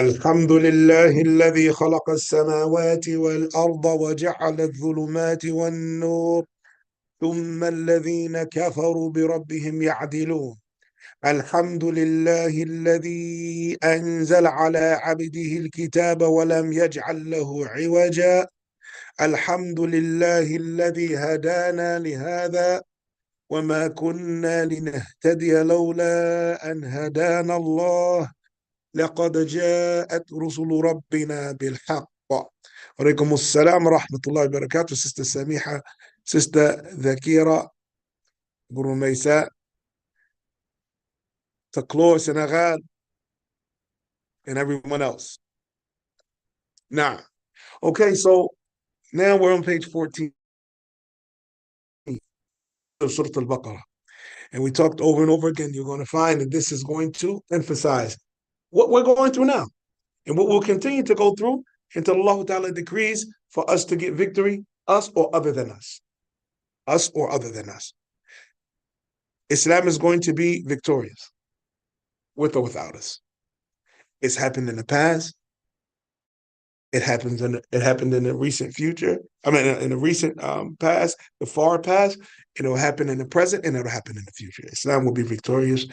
الحمد لله الذي خلق السماوات والأرض وجعل الظلمات والنور ثم الذين كفروا بربهم يعدلون. الحمد لله الذي أنزل على عبده الكتاب ولم يجعل له عوجا. الحمد لله الذي هدانا لهذا وما كنا لنهتدي لولا أن هدانا الله. لقد جاءت رسل ربنا بالحق. وعليكم السلام ورحمة الله وبركاته. Sister Samiha, Sister Zakira, Guru Maisa, Taklor, Senegal, and everyone else. Now, okay, so now we're on page 14 of Surah Al-Baqarah. And we talked over and over again. You're going to find that this is going to emphasize what we're going through now and what we'll continue to go through until Allah Ta'ala decrees for us to get victory, us or other than us. Us or other than us. Islam is going to be victorious, with or without us. It's happened in the past. It happened in the recent future. I mean, in the recent past, the far past. It'll happen in the present, and it'll happen in the future. Islam will be victorious,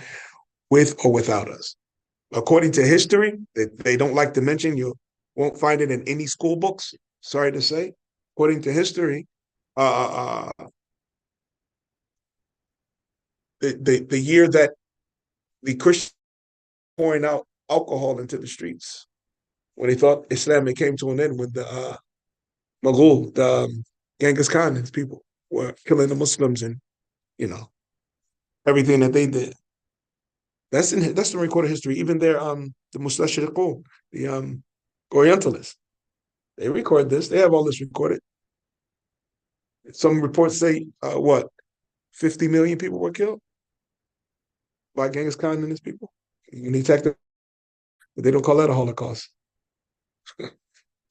with or without us. According to history, they don't like to mention. You won't find it in any school books. Sorry to say. According to history, the year that the Christians pouring out alcohol into the streets, when they thought Islam came to an end when the Mughal, the Genghis Khan and his people were killing the Muslims and, you know, everything that they did. That's the recorded history. Even their the Mustashriqun, the Orientalists, they record this. They have all this recorded. Some reports say 50 million people were killed by Genghis Khan and his people when he attacked them. But they don't call that a Holocaust.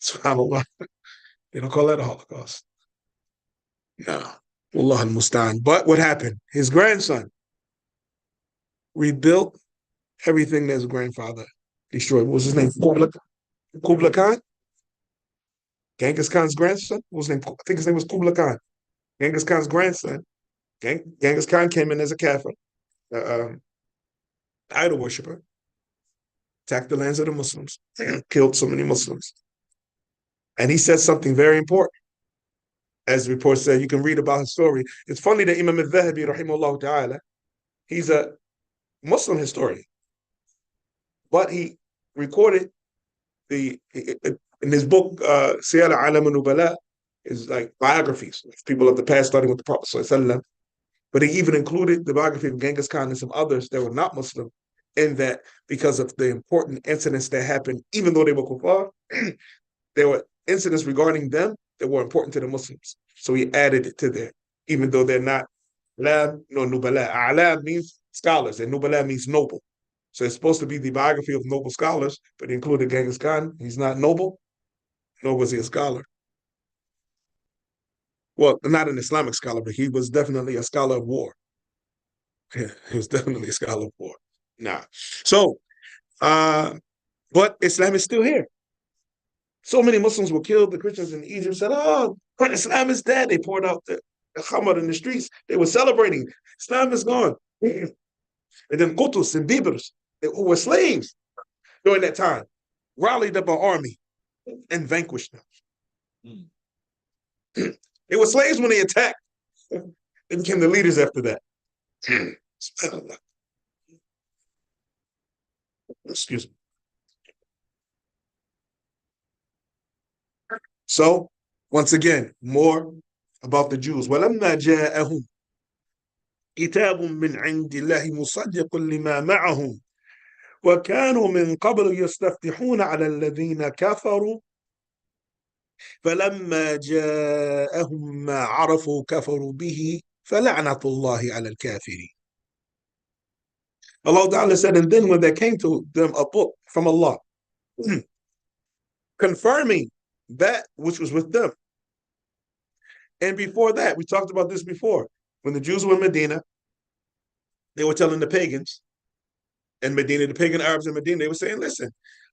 SubhanAllah. They don't call that a Holocaust. No. Wallah al-Mustan. But what happened? His grandson rebuilt everything that his grandfather destroyed. What was his name? Kublai Khan? Genghis Khan's grandson? What was his name? I think his name was Kublai Khan. Genghis Khan's grandson. Genghis Khan came in as a Kafir, idol worshiper, attacked the lands of the Muslims, killed so many Muslims. And he said something very important. As the report said, you can read about his story. It's funny that Imam al-Dhahabi, rahimahullah ta'ala, he's a Muslim historian, but he recorded in his book, Siyar Alam al-Nubala, is like biographies of people of the past, starting with the Prophet ﷺ. But he even included the biography of Genghis Khan and some others that were not Muslim, in that because of the important incidents that happened, even though they were kuffar, there were incidents regarding them that were important to the Muslims. So he added it to there, even though they're not Lam nor Nubala. Alam means scholars, and Nubala means noble. So it's supposed to be the biography of noble scholars, but he included Genghis Khan. He's not noble, nor was he a scholar. Well, not an Islamic scholar, but he was definitely a scholar of war. Yeah, he was definitely a scholar of war. Nah. So, but Islam is still here. So many Muslims were killed. The Christians in Egypt said, "Oh, Islam is dead." They poured out the khamr in the streets. They were celebrating. Islam is gone. And then Qutus and Berbers, who were slaves during that time, rallied up an army and vanquished them. They were slaves when they attacked. They became the leaders after that. Excuse me. So, once again, more about the Jews. وَلَمَّا جَاءَهُمْ كِتَابٌ مِّنْ عِنْدِ اللَّهِ مُصَدِّقٌ لِمَا مَعَهُمْ وَكَانُوا مِنْ قَبْلُ يَسْتَفْتِحُونَ عَلَى الَّذِينَ كَفَرُوا فَلَمَّا جَاءَهُمْ مَا عَرَفُوا كَفَرُوا بِهِ فَلَعْنَةُ اللَّهِ عَلَى الْكَافِرِينَ. Allah Ta'ala said, and then when there came to them a book from Allah, confirming that which was with them. And before that, we talked about this before. When the Jews were in Medina, they were telling the pagans in Medina, the pagan Arabs in Medina, they were saying, listen,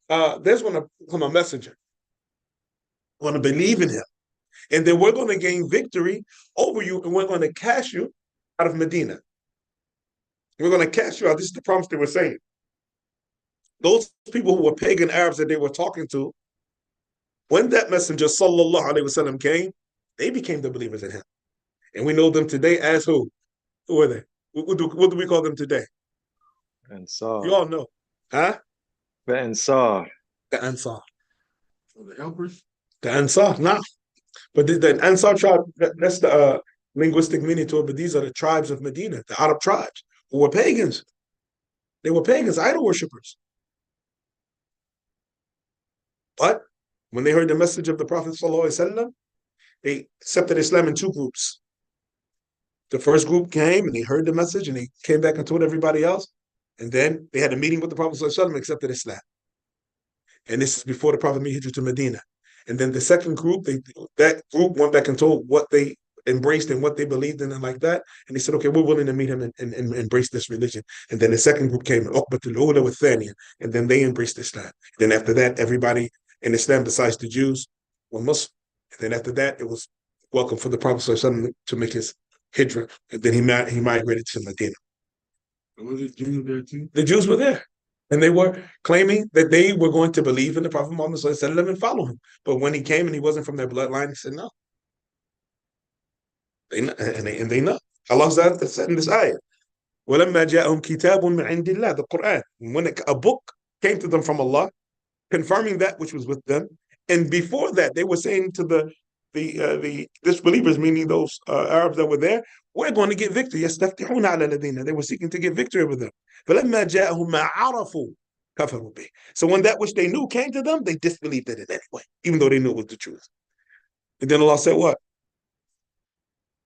there's going to come a messenger, going to believe in him, and then we're going to gain victory over you, and we're going to cast you out of Medina. We're going to cast you out. This is the promise they were saying. Those people who were pagan Arabs that they were talking to, when that messenger sallallahu alaihi wasallam came, they became the believers in him. And we know them today as who? Who are they? What do we call them today? Ansar. You all know. Huh? The Ansar. The Ansar. The helpers? The Ansar, nah. But the Ansar tribe, that's the linguistic meaning to it, but these are the tribes of Medina, the Arab tribes, who were pagans. They were pagans, idol worshippers. But when they heard the message of the Prophet ﷺ, they accepted Islam in two groups. The first group came and they heard the message and they came back and told everybody else. And then they had a meeting with the Prophet ﷺ and accepted Islam. And this is before the Prophet made hijrah to Medina. And then the second group, that group went back and told what they embraced and what they believed in and like that. And they said, okay, we're willing to meet him and embrace this religion. And then the second group came, Uqbatul Ula with Thaniya, and then they embraced Islam. Then after that, everybody in Islam besides the Jews were Muslim. And then after that, it was welcome for the Prophet to make his hijrah. And then he migrated to Medina. Were the Jews there too? The Jews were there. And they were claiming that they were going to believe in the Prophet Muhammad and follow him. But when he came and he wasn't from their bloodline, he said no. They know. Allah said in this ayah, وَلَمَّا جَاءَهُمْ كِتَابٌ مِّنْ عِنْدِ اللَّهِ, the Quran. When a book came to them from Allah, confirming that which was with them, and before that, they were saying to the disbelievers, meaning those Arabs that were there, we're going to get victory. يَسْتَفْتِحُونَ عَلَى الَّذِينَ. They were seeking to get victory over them. فَلَمَّا جَاءَهُمْ مَا عَرَفُوا كَفَرُوا بِهِ. So when that which they knew came to them, they disbelieved in it anyway, even though they knew it was the truth. And then Allah said what?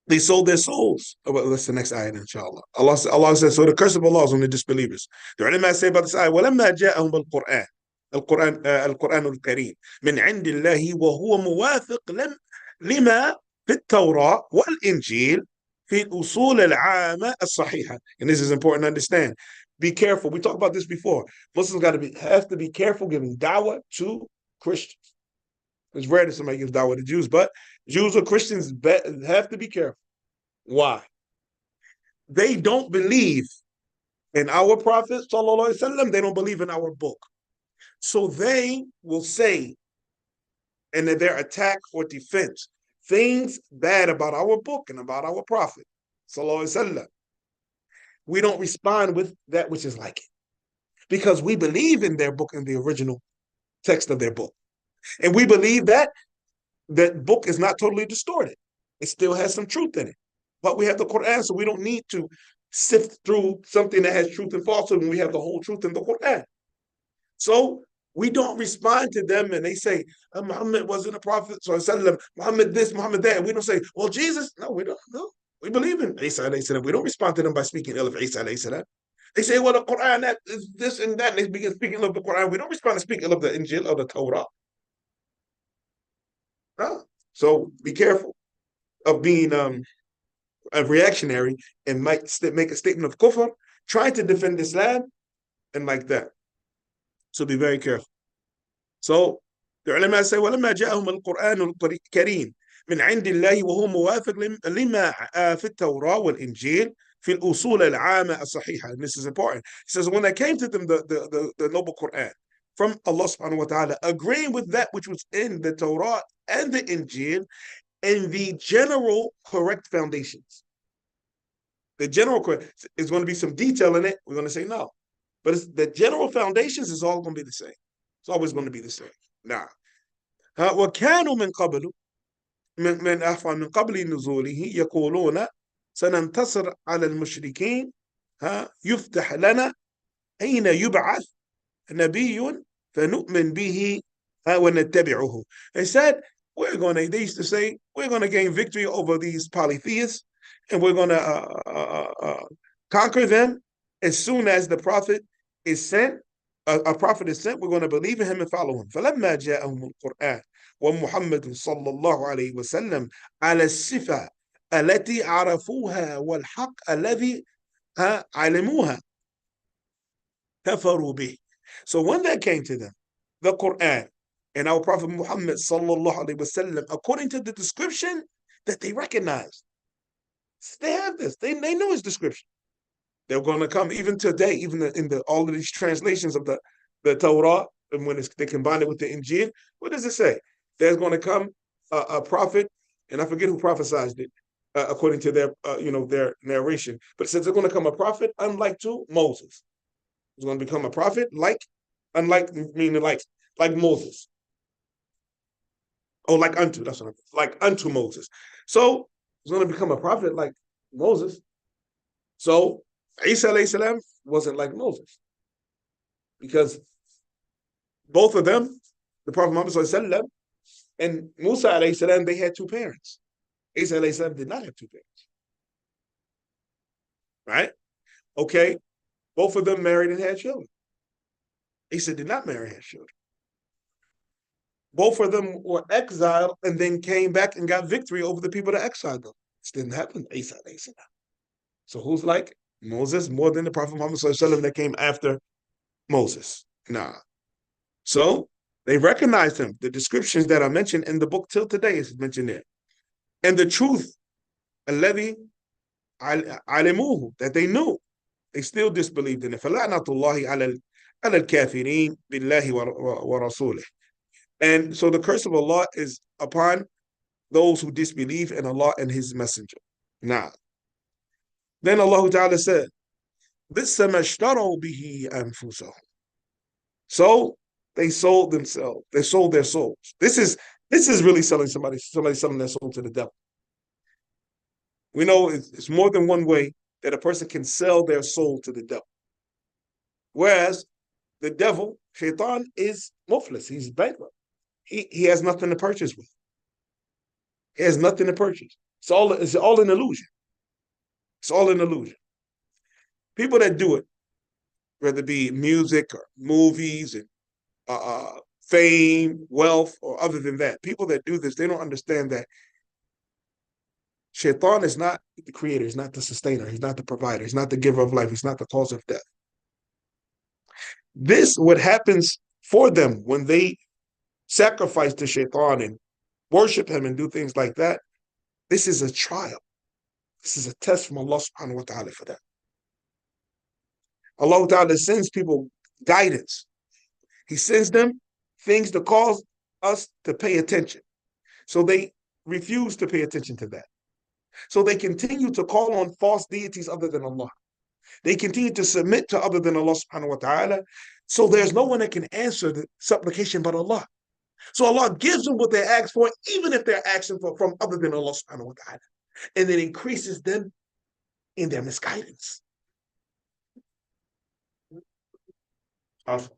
They sold their souls. Oh, well, that's the next ayah, inshallah. Allah says, so the curse of Allah is on the disbelievers. The ulama say about this ayah, وَلَمَّا جَاءَهُمْ بِالْقُرْآنِ القرآن الكريم من عند الله وهو موافق لما في التوراة والإنجيل في الأصول العامة الصحيحة. And this is important to understand. Be careful. We talked about this before. Muslims have to be careful giving dawah to Christians. It's rare that somebody gives dawah to Jews, but Jews or Christians have to be careful. Why? They don't believe in our Prophet, sallallahu alaihi wasallam. They don't believe in our book. So they will say, in their attack or defense, things bad about our book and about our Prophet, sallallahu alaihi wasallam. We don't respond with that which is like it, because we believe in their book, in the original text of their book. And we believe that that book is not totally distorted. It still has some truth in it. But we have the Quran, so we don't need to sift through something that has truth and falsehood when we have the whole truth in the Quran. So we don't respond to them and they say, Muhammad wasn't a prophet, so Muhammad this, Muhammad that. And we don't say, well, Jesus. No, we don't. No. We believe in Isa alayhi salam. We don't respond to them by speaking ill of Isa alayhi salam. They say, well, the Quran, that is this and that, and they begin speaking ill of the Quran. We don't respond to speaking ill of the Injil or the Torah. No. So be careful of being a reactionary and might make a statement of kufr, trying to defend Islam and like that. So be very careful. So the ulama say, وَلَمَّا جَاءَهُمَ الْقُرْآنُ الْكَرِيمُ من عند الله وهو موافق لما في التوراة والإنجيل في الأصول العامة الصحيحة. And this is important. It says, when that came to them, the noble Quran from Allah subhanahu wa ta'ala, agreeing with that which was in the Torah and the Injil, and the general correct foundations. The general correct is going to be some detail in it. We're going to say no. But the general foundations is all going to be the same. It's always going to be the same. Now, وَكَانُوا مِنْ قَبْلُ من قبل نزوله يقولون سننتصر على المشركين يفتح لنا حين يبعث نبي فنؤمن به ونتبعه. They said, they used to say, we're going to gain victory over these polytheists, and we're going to conquer them as soon as the prophet is sent. A prophet is sent, we're going to believe in him and follow him. فلما جاءهم القرآن ومحمد صلى الله عليه وسلم على الصفة التي عرفوها والحق الذي علموها كفروا به. So when that came to them, the Quran and our Prophet Muhammad sallallahu alaihi wasallam according to the description that they recognize. They have this. They know his description. They're going to come even today, even in all of these translations of the Torah, and when they combine it with the Injil, what does it say? There's going to come a prophet, and I forget who prophesied it, according to their narration. But it says there's going to come a prophet unlike to Moses. He's going to become a prophet unlike, meaning like Moses. Oh, like unto, that's what I'm like unto Moses. So he's going to become a prophet like Moses. So Isa alayhi salam wasn't like Moses. Because both of them, the Prophet Muhammad sallam and Musa alayhi salam, they had two parents. Isa alayhi salam did not have two parents. Right? Okay. Both of them married and had children. Isa did not marry and have children. Both of them were exiled and then came back and got victory over the people that exiled them. This didn't happen to Isa alayhi salam. So who's like Moses more than the Prophet Muhammad sallam that came after Moses? Nah. So they recognized him. The descriptions that are mentioned in the book till today is mentioned there. And the truth, الذي علموه, that they knew, they still disbelieved in it. فَلَعْنَةُ اللَّهِ عَلَى الْكَافِرِينَ بِاللَّهِ وَرَسُولِهِ. And so the curse of Allah is upon those who disbelieve in Allah and His Messenger. Now, then Allah Ta'ala said, بِئْسَ مَا اشْتَرَوْا بِهِ أَنفُسَهُمْ. So they sold themselves. They sold their souls. This is really selling somebody selling their soul to the devil. We know it's more than one way that a person can sell their soul to the devil. Whereas the devil, Shaitan, is muflis. He's bankrupt. He has nothing to purchase with. He has nothing to purchase. It's all an illusion. It's all an illusion. People that do it, whether it be music or movies and fame, wealth, or other than that, people that do this, they don't understand that Shaitan is not the creator, he's not the sustainer, he's not the provider, he's not the giver of life, he's not the cause of death. This, what happens for them when they sacrifice to Shaitan and worship him and do things like that, this is a trial. This is a test from Allah subhanahu wa ta'ala for that. Allah ta'ala sends people guidance. He sends them things to cause us to pay attention. So they refuse to pay attention to that. So they continue to call on false deities other than Allah. They continue to submit to other than Allah subhanahu wa ta'ala. So there's no one that can answer the supplication but Allah. So Allah gives them what they ask for, even if they're asking for from other than Allah subhanahu wa ta'ala. And then increases them in their misguidance. Awesome.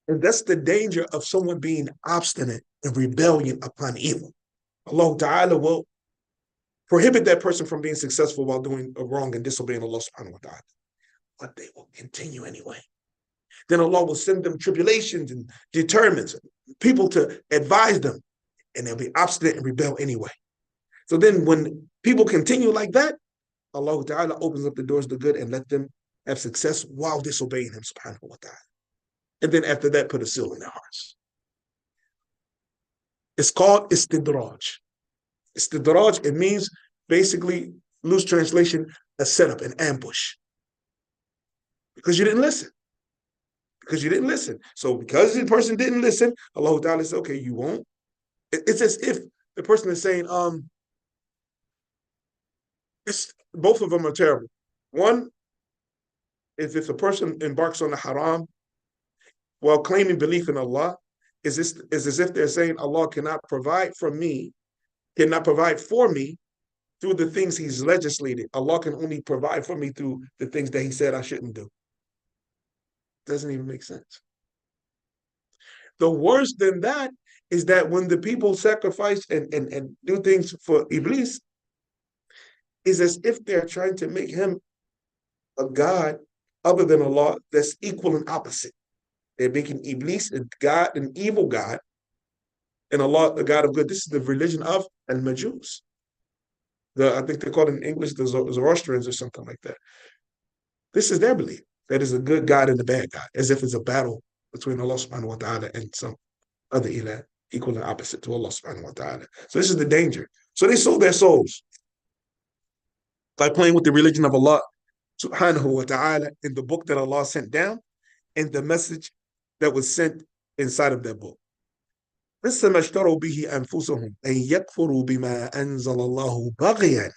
And that's the danger of someone being obstinate and rebellion upon evil. Allah Ta'ala will prohibit that person from being successful while doing wrong and disobeying Allah subhanahu wa ta'ala. But they will continue anyway. Then Allah will send them tribulations and determines people to advise them, and they'll be obstinate and rebel anyway. So then when people continue like that, Allah Ta'ala opens up the doors to good and let them have success while disobeying Him subhanahu wa ta'ala. And then after that, put a seal in their hearts. It's called istidraj. Istidraj, it means basically, loose translation, a setup, an ambush. Because you didn't listen. Because you didn't listen. So because the person didn't listen, Allah Ta'ala says, okay, you won't. It's as if the person is saying, both of them are terrible. One is if a person embarks on the haram while claiming belief in Allah, is as if they're saying Allah cannot provide for me through the things He's legislated. Allah can only provide for me through the things that He said I shouldn't do. Doesn't even make sense. The worse than that is that when the people sacrifice and do things for Iblis, is as if they're trying to make him a God other than Allah that's equal and opposite. They're making Iblis a God, an evil God, and Allah, the God of good. This is the religion of al-Majus. I think they call it in English the Zoroastrians or something like that. This is their belief. That is a good God and a bad God, as if it's a battle between Allah subhanahu wa ta'ala and some other ilah, equal and opposite to Allah subhanahu wa ta'ala. So this is the danger. So they sold their souls by playing with the religion of Allah subhanahu wa ta'ala in the book that Allah sent down and the message that was sent inside of that book. بس ما اشتروا به أنفسهم أن يكفروا بما أنزل الله بغيا.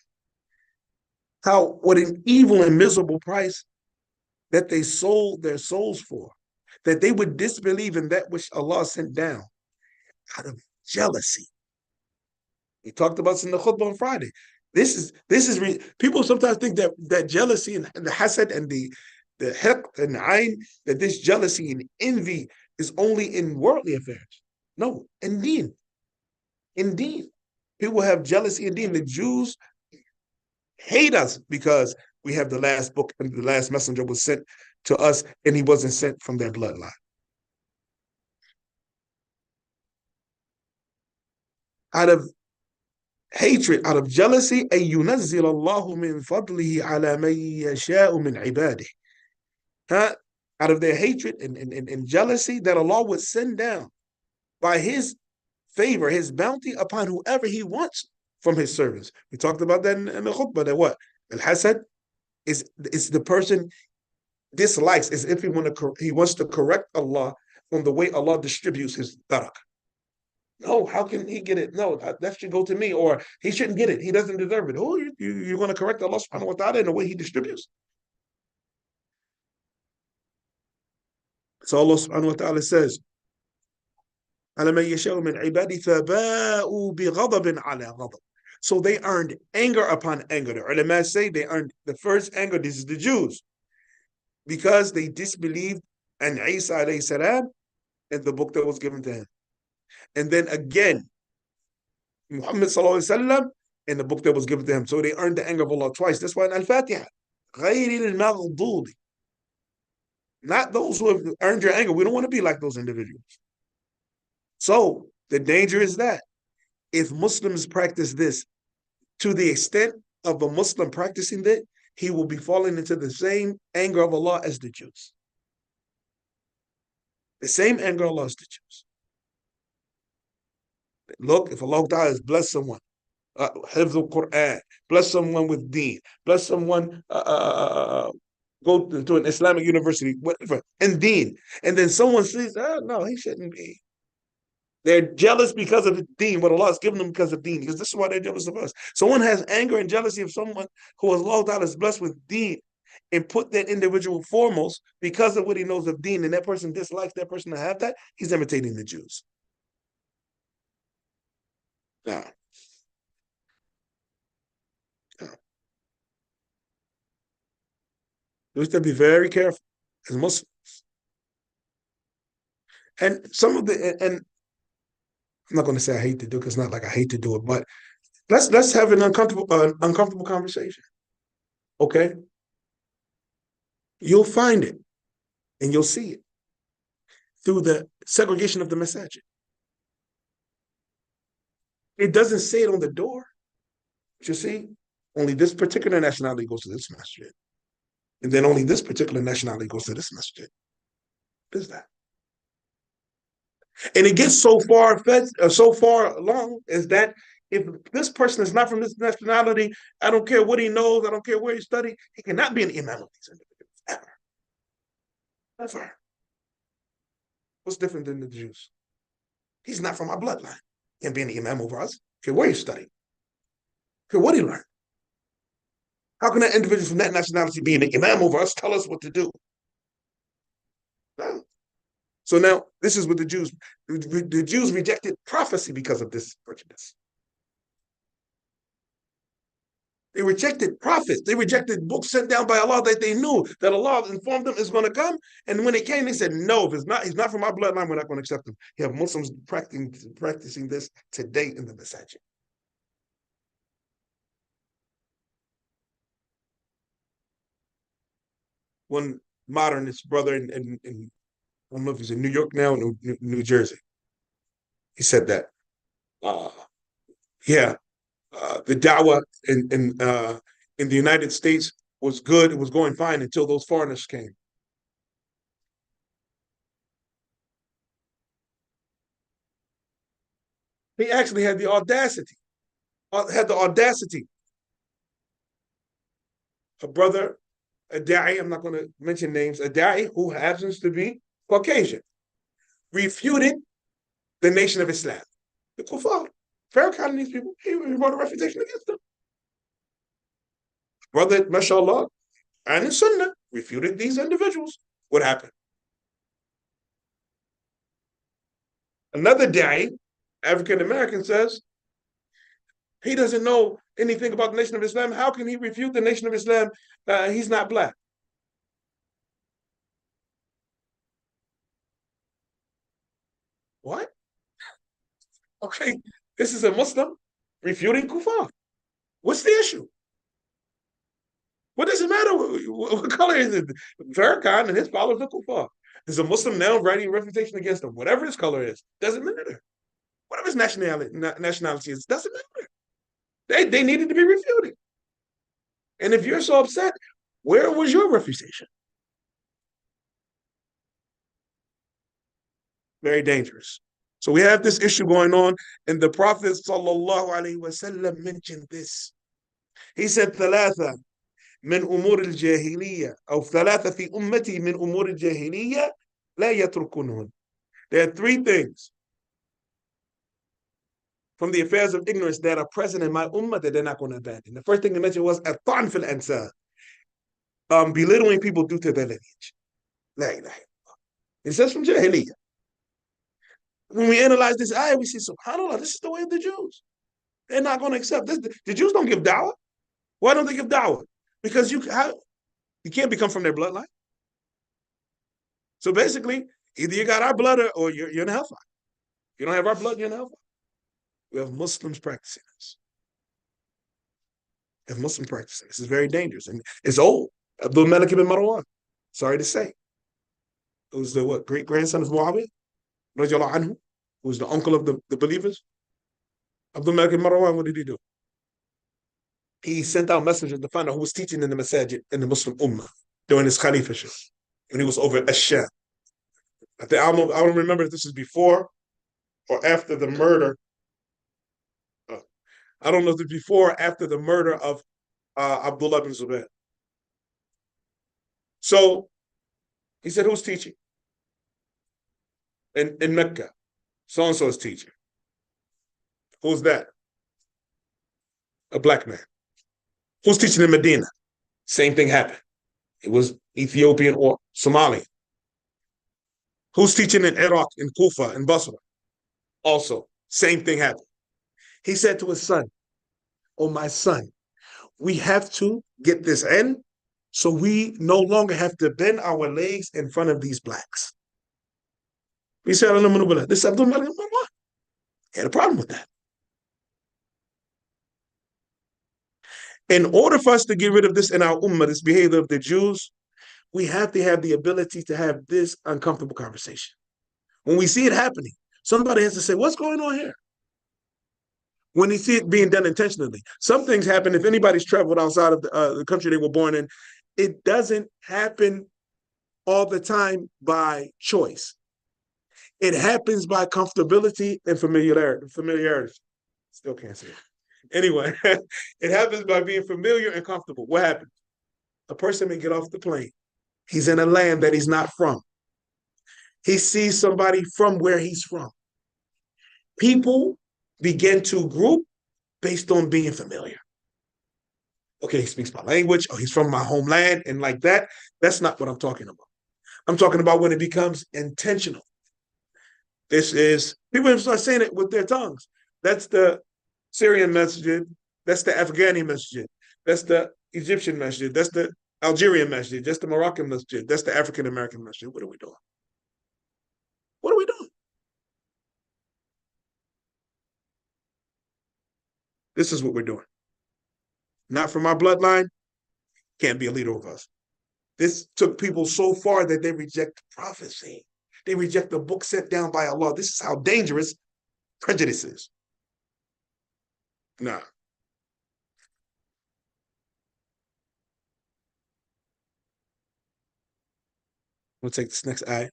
How, what an evil and miserable price that they sold their souls for, that they would disbelieve in that which Allah sent down out of jealousy. He talked about this in the khutbah on Friday. People sometimes think that jealousy and the hasad and the hiqd and ayn, that this jealousy and envy is only in worldly affairs. No, in deen. In deen. People have jealousy in deen. The Jews hate us because we have the last book and the last messenger was sent to us and he wasn't sent from their bloodline. Out of hatred, out of jealousy, أن ينزل الله من فضله على من يشاء من عباده. Out of their hatred and jealousy, that Allah would send down by his favor, his bounty upon whoever he wants from his servants. We talked about that in the khutbah, that what? Al-hasad is the person dislikes, as if he wants to correct Allah from the way Allah distributes his barakah. No, how can he get it? No, that should go to me, or he shouldn't get it. He doesn't deserve it. Oh, you're going to correct Allah subhanahu wa ta'ala in the way he distributes. So Allah subhanahu wa ta'ala says, so they earned anger upon anger. The ulama say they earned the first anger, this is the Jews, because they disbelieved in Isa alayhi salam and the book that was given to him. And then again, Muhammad sallallahu alaihi wasallam and the book that was given to him. So they earned the anger of Allah twice. That's why in Al-Fatiha, غَيْرِ الْمَغْضُوبِ, not those who have earned your anger. We don't want to be like those individuals. So the danger is that if Muslims practice this to the extent of a Muslim practicing that, he will be falling into the same anger of Allah as the Jews. The same anger of Allah as the Jews. Look, if Allah Ta'ala has blessed someone, Hifz al-Quran, bless someone with deen, bless someone go to an Islamic university, whatever, and deen, and then someone says, no, he shouldn't be. They're jealous because of the deen, what Allah has given them because of deen, because this is why they're jealous of us. Someone has anger and jealousy of someone who Allah Ta'ala is blessed with deen and put that individual foremost because of what he knows of deen, and that person dislikes that person to have that, he's imitating the Jews. Now, we have to be very careful as Muslims. And and I'm not going to say I hate to do it because it's not like I hate to do it, but let's have an uncomfortable conversation. Okay? You'll find it and you'll see it through the segregation of the masajid. It doesn't say it on the door. But you see, only this particular nationality goes to this masjid. And then only this particular nationality goes to this masjid. What is that? And it gets so far along is that if this person is not from this nationality, I don't care what he knows, I don't care where he studied, he cannot be an imam of these individuals, ever. Never. What's different than the Jews? He's not from our bloodline. He can't be an imam over us. Okay, where he studied? Okay, what he learned? How can that individual from that nationality be an imam over us, tell us what to do? No. So now, this is what the Jews rejected prophecy because of this prejudice. They rejected prophets. They rejected books sent down by Allah that they knew that Allah informed them is going to come. And when it came, they said, no, if he's not from our bloodline, we're not going to accept him. You have Muslims practicing this today in the masajid. One modernist brother in I don't know if he's in New York now, New Jersey. He said that Uh, yeah, the dawah in the United States was good. It was going fine until those foreigners came. He actually had the audacity, a brother, a da'i, I'm not going to mention names, a da'i who happens to be Caucasian, refuted the Nation of Islam. The Kuffar, Farrakhan and these people, he wrote a refutation against them. Brother, mashallah, and in Sunnah, refuted these individuals. What happened? Another da'i, African American, says he doesn't know anything about the Nation of Islam. How can he refute the Nation of Islam? He's not black. What? Okay, this is a Muslim refuting Kufar. What's the issue? What does it matter? What color is it? Farrakhan and his followers are Kufar. Is a Muslim now writing a refutation against him? Whatever his color is, doesn't matter. Whatever his nationality is, doesn't matter. They needed to be refuted. And if you're so upset, where was your refutation? Very dangerous. So we have this issue going on, and the Prophet sallallahu alaihi wasallam mentioned this. He said, ثلاثة من أمور الجاهلية أو ثلاثة في أمتي من أمور الجاهلية لا يتركونهن. There are three things from the affairs of ignorance that are present in my ummah that they're not going to abandon. The first thing they mentioned was الطعن في الأنساب, belittling people due to their lineage. La ilaha illallah. It says from Jahiliyyah. When we analyze this ayah, we see, subhanAllah, this is the way of the Jews. They're not going to accept this. The Jews don't give dawah. Why don't they give dawah? Because you can't become from their bloodline. So basically, either you got our blood or you're in hellfire. You don't have our blood, you're in hellfire. We have Muslims practicing this. We have Muslims practicing this. It's very dangerous. And it's old. Abdul Malik ibn Marwan, sorry to say, who's the great grandson of Muawiyah, radiallahu anhu, who's the uncle of the believers. Abdul Malik ibn Marwan, what did he do? He sent out messengers to find out who was teaching in the masajid in the Muslim Ummah during his Khalifaship when he was over at Ash-Sham. I don't remember if this is before or after the murder. I don't know if it's before or after the murder of Abdullah bin Zubair. So he said, who's teaching? In Mecca, so-and-so is teaching. Who's that? A black man. Who's teaching in Medina? Same thing happened. It was Ethiopian or Somali. Who's teaching in Iraq, in Kufa, in Basra? Also, same thing happened. He said to his son, oh, my son, we have to get this end so we no longer have to bend our legs in front of these blacks. He said, this is Abdul Malik. He had a problem with that. In order for us to get rid of this in our ummah, this behavior of the Jews, we have to have the ability to have this uncomfortable conversation. When we see it happening, somebody has to say, what's going on here? When you see it being done intentionally. Some things happen if anybody's traveled outside of the country they were born in. It doesn't happen all the time by choice. It happens by comfortability and familiarity. Still can't say it. Anyway, it happens by being familiar and comfortable. What happens? A person may get off the plane. He's in a land that he's not from. He sees somebody from where he's from. People begin to group based on being familiar. Okay, he speaks my language, or he's from my homeland, and like that. That's not what I'm talking about. I'm talking about when it becomes intentional. This is, people start saying it with their tongues. That's the Syrian masjid, that's the Afghani masjid, that's the Egyptian masjid, that's the Algerian masjid, that's the Moroccan masjid, that's the African American masjid. What are we doing? What are we doing? This is what we're doing. Not from our bloodline, can't be a leader of us. This took people so far that they reject prophecy. They reject the book sent down by Allah. This is how dangerous prejudice is. Nah. We'll take this next ayah.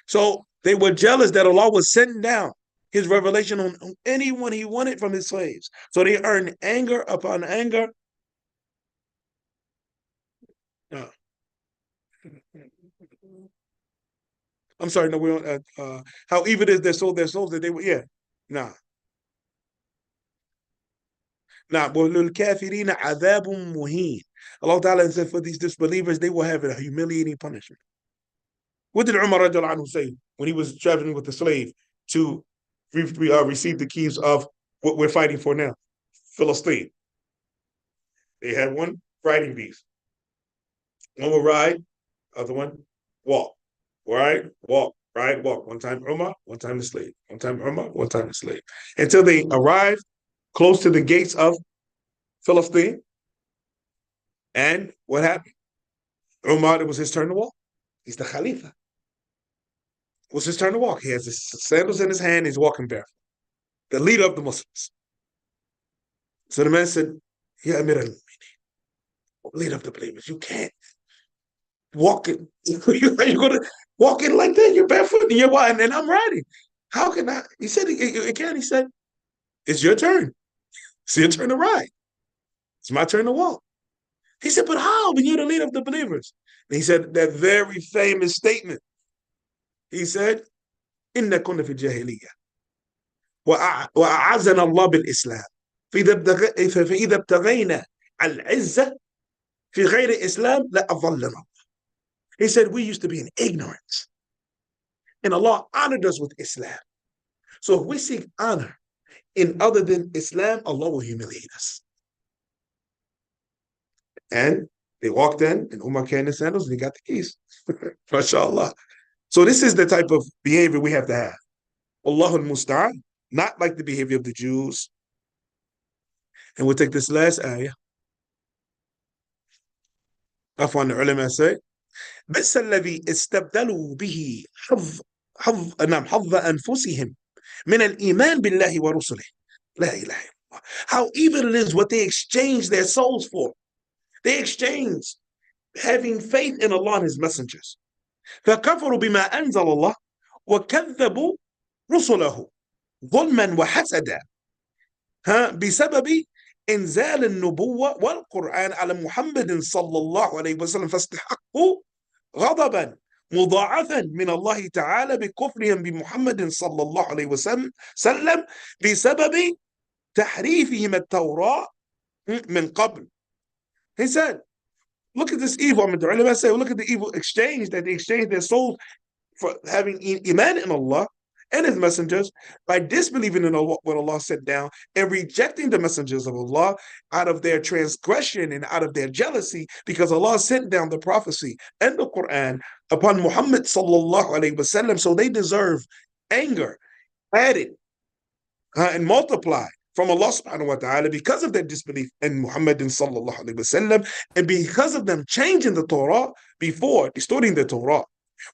So they were jealous that Allah was sending down his revelation on anyone he wanted from his slaves. So they earned anger upon anger. Uh, I'm sorry, no, we don't. How evil is their souls that they were, yeah. Nah. Nah, وَلِلْكَافِرِينَ عَذَابٌ مُهِينٌ. Allah Ta'ala said for these disbelievers, they will have a humiliating punishment. What did Umar radiallahu anhu say when he was traveling with the slave to receive the keys of what we're fighting for now? Philistine. They had one riding beast. One will ride, other one walk. Ride, walk, ride, walk. One time Umar, one time the slave. One time Umar, one time the slave. Until they arrived close to the gates of Philistine. And what happened? Umar, it was his turn to walk. He's the Khalifa. It was his turn to walk. He has his sandals in his hand. He's walking barefoot. The leader of the Muslims. So the man said, Ya Amir al-Mu'minin, leader of the believers, you can't walk it. You're going to walk in like that. You're barefoot and you're walking, and I'm riding. How can I? He said, it can. He said, it's your turn. It's your turn to ride. It's my turn to walk. He said, but how? When you're the leader of the believers. And he said that very famous statement. He said, إِنَّا كُنَّا فِي الْجَاهِلِيَّةِ وأعزنا الله بالإسلام فإذا ابتغينا العزة في غير إسلام لأضلنا. He said, we used to be in ignorance. And Allah honored us with Islam. So if we seek honor in other than Islam, Allah will humiliate us. And they walked in, and Umar carried the sandals, and he got the keys. MashaAllah. So this is the type of behavior we have to have. Allahul Musta'an, not like the behavior of the Jews. And we'll take this last ayah. Afwan, the ulama say, بس الذي استبدلوا به حظ أنفسهم من الإيمان بالله ورسله لا إله إلا الله. How evil it is what they exchange their souls for. They exchange having faith in Allah and His messengers. فكفروا بما أنزل الله وكذبوا رسله ظلما وحسدا بسبب إنزال النبوة والقرآن على محمد صلى الله عليه وسلم فاستحقوا غضبا مضاعفا من الله تعالى بكفرهم بمحمد صلى الله عليه وسلم بسبب تحريفهم التوراة من قبل. He said, look at this evil. I mean, the ulama say, look at the evil exchange that they exchanged their souls for having iman in Allah and His messengers by disbelieving in Allah, what Allah sent down, and rejecting the messengers of Allah out of their transgression and out of their jealousy, because Allah sent down the prophecy and the Quran upon Muhammad sallallahu alaihi wasallam. So they deserve anger added and multiplied from Allah subhanahu wa ta'ala because of their disbelief in Muhammad sallallahu alaihi wasallam, and because of them changing the Torah before, distorting the Torah.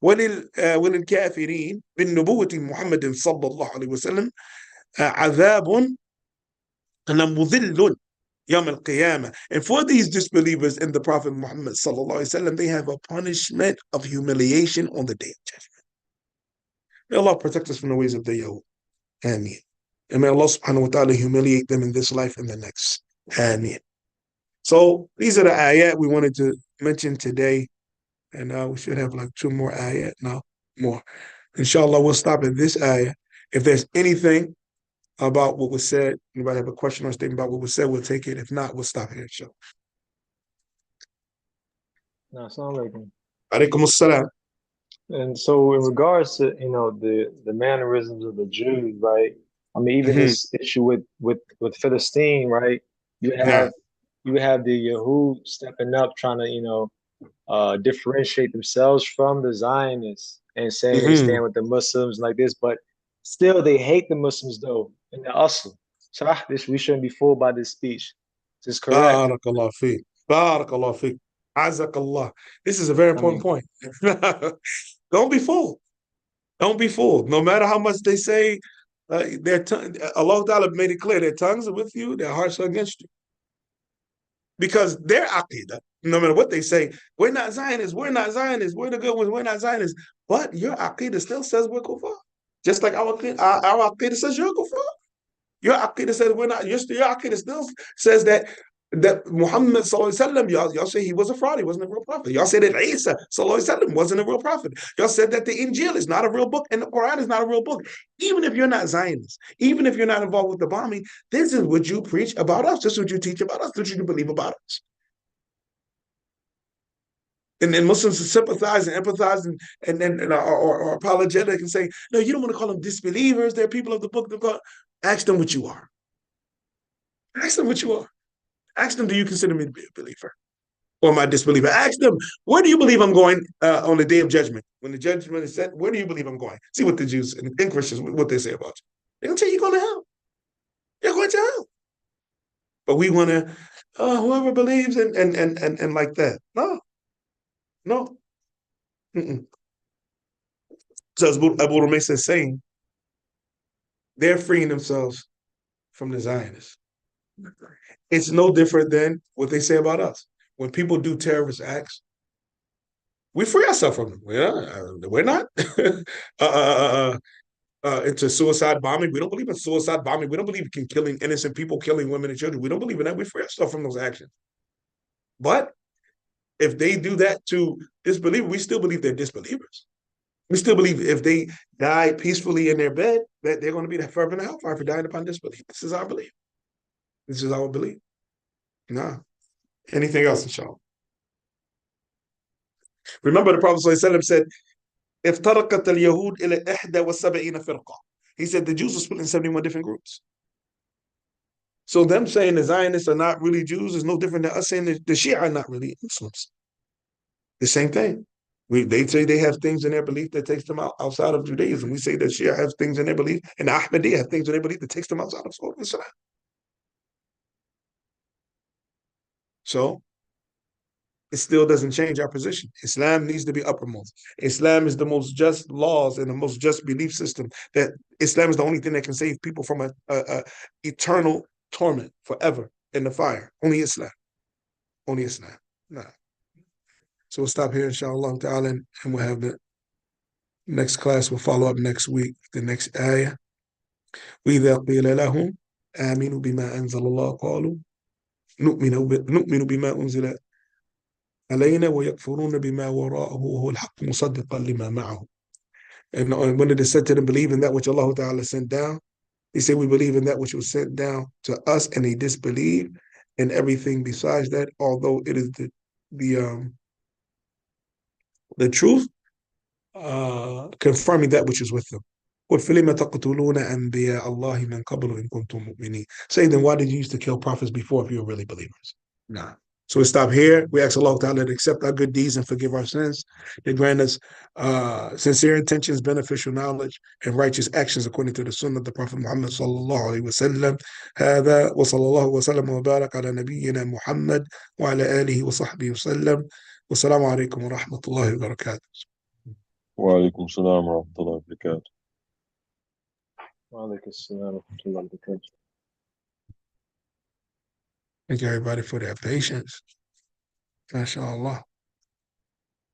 وللكافرين بالنبوة محمد صلى الله عليه وسلم عذاب مذل يوم القيامة. And for these disbelievers in the Prophet Muhammad sallallahu alaihi wasallam, they have a punishment of humiliation on the day of judgment. May Allah protect us from the ways of the Yahud. Ameen. And may Allah subhanahu wa ta'ala humiliate them in this life and the next. Ameen. So these are the ayat we wanted to mention today. And we should have like 2 more ayat now, more. Inshallah, we'll stop at this ayah. If there's anything about what was said, anybody have a question or statement about what was said, we'll take it. If not, we'll stop here, inshallah. No, assalamu Alaikum assalam. And so in regards to, the mannerisms of the Jews, right? I mean, even this issue with Philistine, right? You have the Yahud stepping up, trying to, differentiate themselves from the Zionists and saying they stand with the Muslims like this, but still they hate the Muslims though in the Asl. So we shouldn't be fooled by this speech. This is correct. Barakallah fiqh. Barakallah fiqh. Azakallah. This is a very important point. Don't be fooled. Don't be fooled. No matter how much they say, Allah Ta'ala made it clear their tongues are with you, their hearts are against you. Because their aqidah, no matter what they say, we're not Zionists, we're not Zionists, we're the good ones, we're not Zionists. But your aqidah still says we're kuffar. Just like our aqidah says you're kuffar. Your aqidah says we're not. Your aqidah still says that Muhammad sallallahu alaihi wasallam, y'all say he was a fraud, he wasn't a real prophet. Y'all say that Isa sallallahu alaihi wasallam wasn't a real prophet. Y'all said that the Injil is not a real book and the Quran is not a real book. Even if you're not Zionist, even if you're not involved with the bombing, this is what you preach about us. This is what you teach about us. This is what you believe about us. And then Muslims sympathize and empathize and are apologetic and say, no, you don't want to call them disbelievers. They're people of the book. Ask them what you are. Ask them what you are. Ask them, do you consider me to be a believer? Or am I a disbeliever? Ask them, where do you believe I'm going on the day of judgment? When the judgment is set, where do you believe I'm going? See what the Jews and Christians, what they say about you. They're going to tell you you're going to hell. You're going to hell. But we want to, whoever believes and like that. No. No. Mm-mm. So as Abu Rumaysa is saying, they're freeing themselves from the Zionists. It's no different than what they say about us. When people do terrorist acts, we free ourselves from them. We're not. Into suicide bombing. We don't believe in suicide bombing. We don't believe in killing innocent people, killing women and children. We don't believe in that. We free ourselves from those actions. But if they do that to disbelievers, we still believe they're disbelievers. We still believe if they die peacefully in their bed, that they're going to be forever in the hellfire for dying upon disbelief. This is our belief. This is our belief. Nah. Anything else, inshallah? Remember, the Prophet ﷺ said, افترقت اليهود إلى 71 فرقة. He said the Jews were split in 71 different groups. So them saying the Zionists are not really Jews is no different than us saying that the Shia are not really Muslims. The same thing. They say they have things in their belief that takes them outside of Judaism. We say that Shia has things in their belief, and the Ahmadiyya have things in their belief that takes them outside of Islam. So it still doesn't change our position. Islam needs to be uppermost. Islam is the most just laws and the most just belief system. That Islam is the only thing that can save people from a eternal torment forever in the fire. Only Islam. Only Islam. Nah. So we'll stop here, inshallah ta'ala, and we'll have the next class. We'll follow up next week, the next ayah. وإذا قيل لهم آمنوا بما أنزل الله قالوا نؤمن بما أنزل علينا ويكفرون بما وراءه وهو الحق مصدقا لما معه. And when it is said to them, believe in that which Allah Ta'ala sent down, they say we believe in that which was sent down to us, and they disbelieve in everything besides that, although it is the truth, confirming that which is with them. وَفِلِمَ تَقْتُلُونَ أَنْبِيَاءَ اللَّهِ مِنْ قَبْلُ إِن كُنْتُم مُؤْمِنِينَ. Say then, why did you used to kill prophets before if you were really believers? Nah. So we stop here. We ask Allah Ta'ala to accept our good deeds and forgive our sins. To grant us sincere intentions, beneficial knowledge, and righteous actions according to the sunnah of the Prophet Muhammad sallallahu alaihi wasallam. هذا وصلى الله وسلم وبارك على نبينا محمد وعلى آله وصحبه وسلم. والسلام عليكم ورحمة الله وبركاته. وعليكم السلام ورحمة الله وبركاته. وعليكم السلام ورحمة الله وبركاته. Thank you everybody for their patience. MashaAllah.